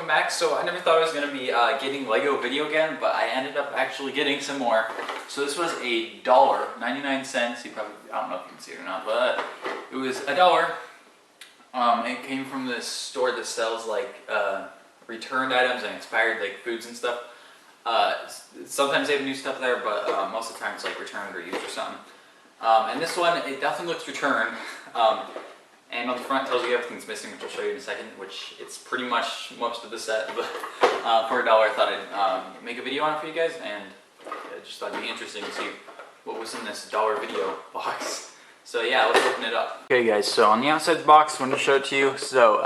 welcome back. So I never thought I was going to be getting Lego Vidiyo again, but I ended up actually getting some more. So this was $1.99. You probably, I don't know if you can see it or not, but it was $1. It came from this store that sells like returned items and expired like foods and stuff. Sometimes they have new stuff there, but most of the time it's like returned or used or something. And this one, it definitely looks returned. And on the front it tells you everything's missing, which I'll show you in a second, which it's pretty much most of the set. But for $1 I thought I'd make a video on it for you guys, and I just thought it'd be interesting to see what was in this $1 Vidiyo box. So yeah, let's open it up. Okay guys, so on the outside of the box, I'm going to show it to you. So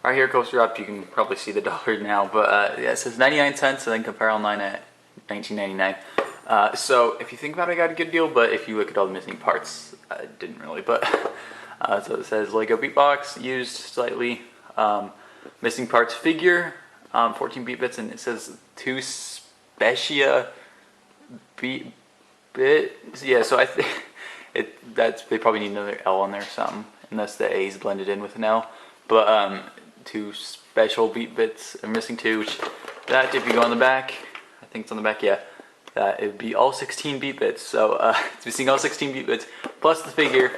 right here, closer up, you can probably see the dollar now, but yeah, it says 99 cents and then compare online at $19.99. So if you think about it, I got a good deal, but if you look at all the missing parts, I didn't really, but so it says Lego Beatbox, used slightly, missing parts figure, 14 beat bits, and it says 2 Specia beat bits. Yeah, so I think they probably need another L on there or something, unless the A is blended in with an L. But 2 special beat bits are missing too, which that if you go on the back, I think it's on the back, yeah, that it would be all 16 beat bits. So it's missing all 16 beat bits plus the figure.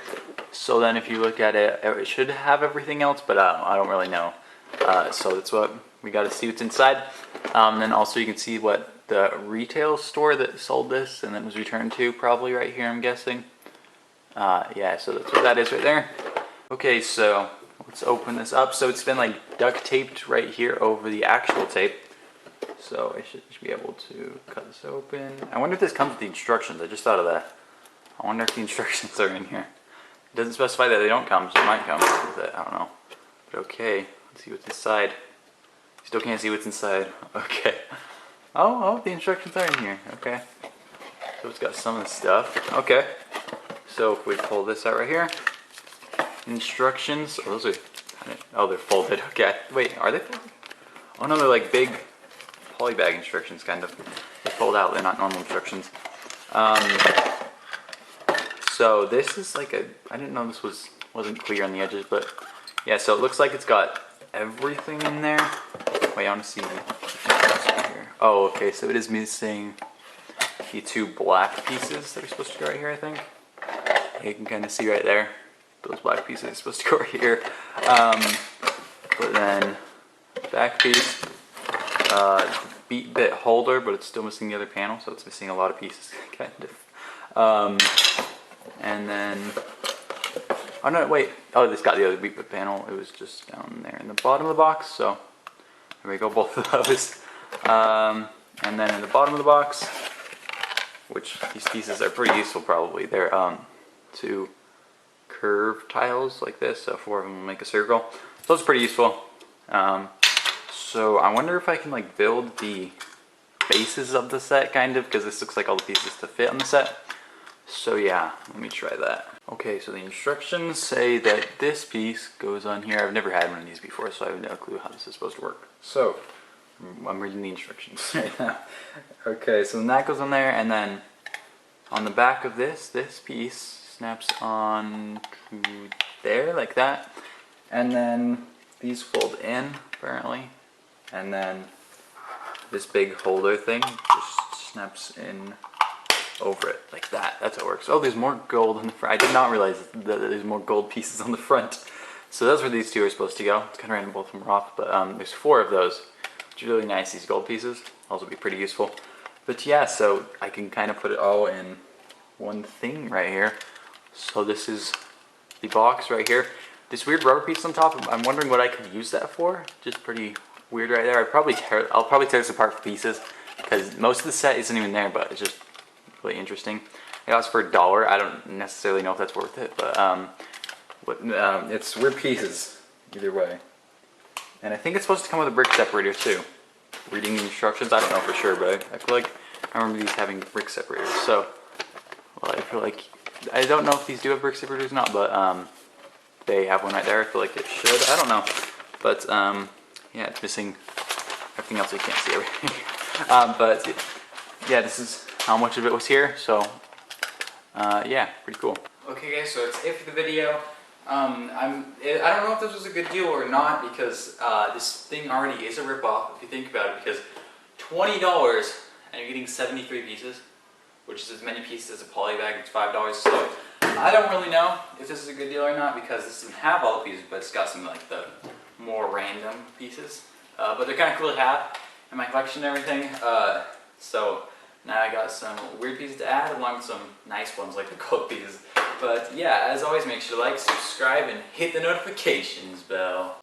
So then if you look at it, it should have everything else, but I don't really know. So that's what we got to see what's inside. Then also you can see what the retail store that sold this and then was returned to, probably right here, I'm guessing. Yeah, so that's what that is right there. Okay, so let's open this up. So it's been like duct taped right here over the actual tape. So I should be able to cut this open. I wonder if this comes with the instructions. I just thought of that. I wonder if the instructions are in here. It doesn't specify that they don't come, so it might come with it. I don't know. But okay, let's see what's inside. Still can't see what's inside. Okay. Oh, the instructions are in here. Okay. So it's got some of the stuff. Okay. So if we pull this out right here, instructions. Oh, those are. Oh, they're folded. Okay. Wait, are they folded? Oh no, they're like big polybag instructions, kind of. They fold out. They're not normal instructions. So this is like I didn't know this wasn't clear on the edges, but yeah, so it looks like it's got everything in there. Wait, I want to see here. Oh, okay, so it is missing the 2 black pieces that are supposed to go right here, I think. You can kind of see right there. Those black pieces are supposed to go right here. But then back piece, beat bit holder, but it's still missing the other panel, so it's missing a lot of pieces, kind of. And then, oh no, wait, oh, this got the other beat bit panel. It was just down there in the bottom of the box, so there we go, both of those. And then in the bottom of the box, which these pieces are pretty useful probably, they're 2 curved tiles like this, so 4 of them will make a circle. So those are pretty useful. So I wonder if I can like build the bases of the set, kind of, because this looks like all the pieces to fit on the set. So yeah, let me try that. Okay, so the instructions say that this piece goes on here. I've never had one of these before, so I have no clue how this is supposed to work. So, I'm reading the instructions right now. Okay, so then that goes on there, and then on the back of this piece snaps on to there, like that. And then these fold in, apparently. And then this big holder thing just snaps in over it like that. That's how it works. Oh, there's more gold on the front. I did not realize that there's more gold pieces on the front. So that's where these 2 are supposed to go. It's kind of random, both of them are off, but there's 4 of those, which is really nice. These gold pieces also be pretty useful. But yeah, so I can kind of put it all in one thing right here. So this is the box right here. This weird rubber piece on top, I'm wondering what I could use that for. Just pretty weird right there. I'll probably tear this apart for pieces, because most of the set isn't even there, but it's just really interesting. I got this for $1. I don't necessarily know if that's worth it, but it's weird pieces either way. And I think it's supposed to come with a brick separator too. Reading the instructions, I don't know for sure, but I feel like I remember these having brick separators. So, well, I feel like I don't know if these do have brick separators or not, but they have one right there. I feel like it should. I don't know, but yeah, it's missing everything else. You can't see everything. But yeah, this is how much of it was here, so yeah, pretty cool. Okay guys, so that's it for the video. I don't know if this was a good deal or not because this thing already is a ripoff if you think about it. Because $20 and you're getting 73 pieces, which is as many pieces as a poly bag. It's $5. So I don't really know if this is a good deal or not because this doesn't have all the pieces, but it's got some like the more random pieces. But they're kind of cool to have in my collection and everything. So now I got some weird pieces to add along with some nice ones like the gold pieces. But yeah, as always, make sure to like, subscribe, and hit the notifications bell.